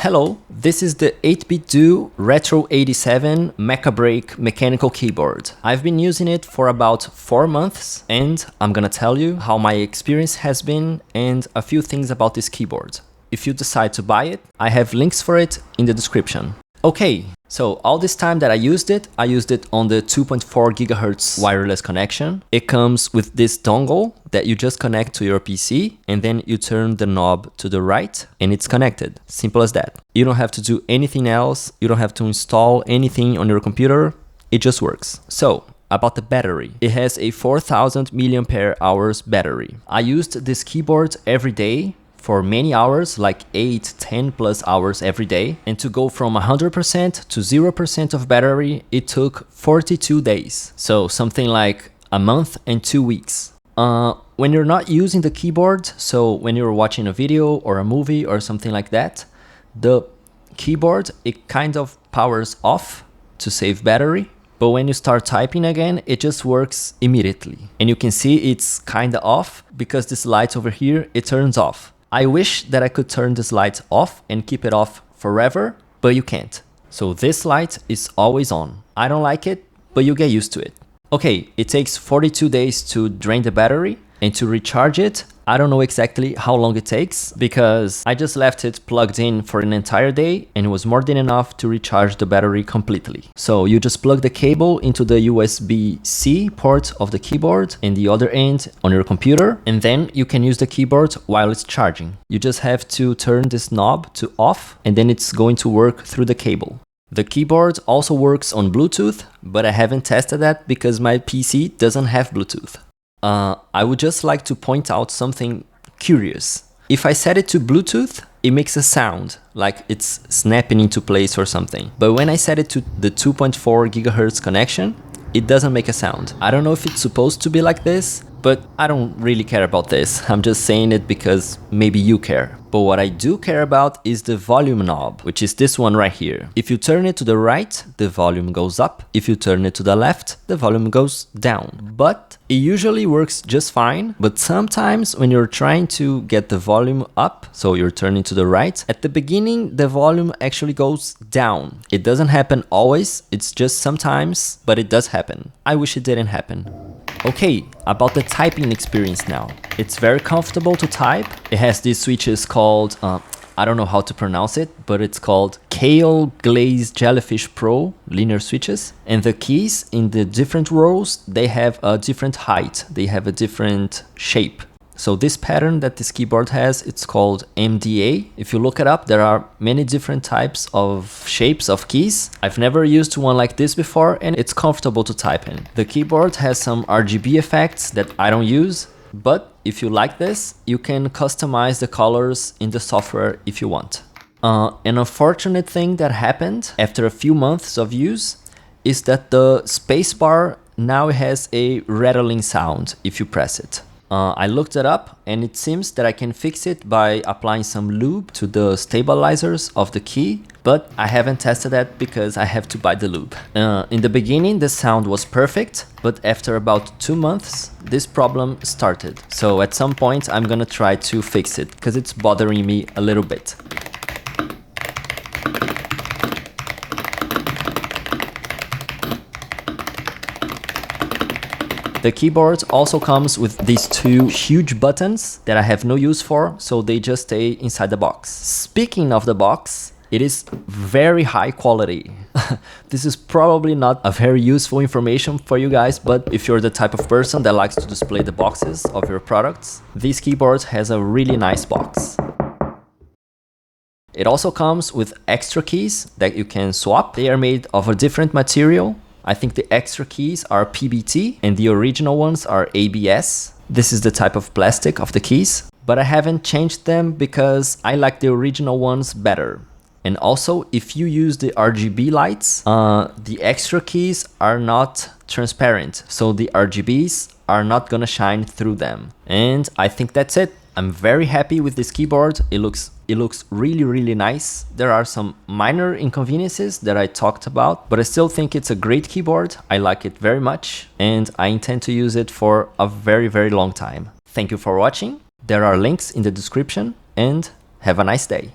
Hello, this is the 8BitDo Retro 87 Mecha Break mechanical keyboard. I've been using it for about 4 months and I'm gonna tell you how my experience has been and a few things about this keyboard. If you decide to buy it, I have links for it in the description. Okay, so all this time that I used it on the 2.4 GHz wireless connection. It comes with this dongle that you just connect to your PC and then you turn the knob to the right and it's connected. Simple as that. You don't have to do anything else. You don't have to install anything on your computer. It just works. So, about the battery. It has a 4000 mAh battery. I used this keyboard every day for many hours, like 8-10 plus hours every day. And to go from 100% to 0% of battery, it took 42 days. So something like a month and 2 weeks. When you're not using the keyboard, so when you're watching a video or a movie or something like that, the keyboard, it kind of powers off to save battery. But when you start typing again, it just works immediately. And you can see it's kind of off because this light over here, it turns off. I wish that I could turn this light off and keep it off forever, but you can't. So this light is always on. I don't like it, but you get used to it. Okay, it takes 42 days to drain the battery and to recharge it. I don't know exactly how long it takes because I just left it plugged in for an entire day and it was more than enough to recharge the battery completely. So you just plug the cable into the USB-C port of the keyboard and the other end on your computer, and then you can use the keyboard while it's charging. You just have to turn this knob to off and then it's going to work through the cable. The keyboard also works on Bluetooth, but I haven't tested that because my PC doesn't have Bluetooth. I would just like to point out something curious. If I set it to Bluetooth, it makes a sound like it's snapping into place or something. But when I set it to the 2.4 GHz connection, it doesn't make a sound. I don't know if it's supposed to be like this, but I don't really care about this. I'm just saying it because maybe you care. But what I do care about is the volume knob, which is this one right here. If you turn it to the right, the volume goes up. If you turn it to the left, the volume goes down. But it usually works just fine. But sometimes when you're trying to get the volume up, so you're turning to the right, at the beginning, the volume actually goes down. It doesn't happen always, it's just sometimes, but it does happen. I wish it didn't happen. Okay, about the typing experience now. It's very comfortable to type. It has these switches called, I don't know how to pronounce it, but it's called Kale Glazed Jellyfish Pro linear switches. And the keys in the different rows, they have a different height. They have a different shape. So this pattern that this keyboard has, it's called MDA. If you look it up, there are many different types of shapes of keys. I've never used one like this before and it's comfortable to type in. The keyboard has some RGB effects that I don't use, but if you like this, you can customize the colors in the software if you want. An unfortunate thing that happened after a few months of use is that the spacebar now has a rattling sound if you press it. I looked it up and it seems that I can fix it by applying some lube to the stabilizers of the key, but I haven't tested that because I have to buy the lube. In the beginning, the sound was perfect, but after about 2 months, this problem started. So at some point, I'm gonna try to fix it because it's bothering me a little bit. The keyboard also comes with these 2 huge buttons that I have no use for, so they just stay inside the box. Speaking of the box, it is very high quality. This is probably not a very useful information for you guys, but if you're the type of person that likes to display the boxes of your products, this keyboard has a really nice box. It also comes with extra keys that you can swap. They are made of a different material. I think the extra keys are PBT and the original ones are ABS. This is the type of plastic of the keys, but I haven't changed them because I like the original ones better. And also, if you use the RGB lights, the extra keys are not transparent, so the RGBs are not gonna shine through them. And I think that's it. I'm very happy with this keyboard. It looks really nice. There are some minor inconveniences that I talked about, but I still think it's a great keyboard. I like it very much and I intend to use it for a very long time. Thank you for watching. There are links in the description and have a nice day.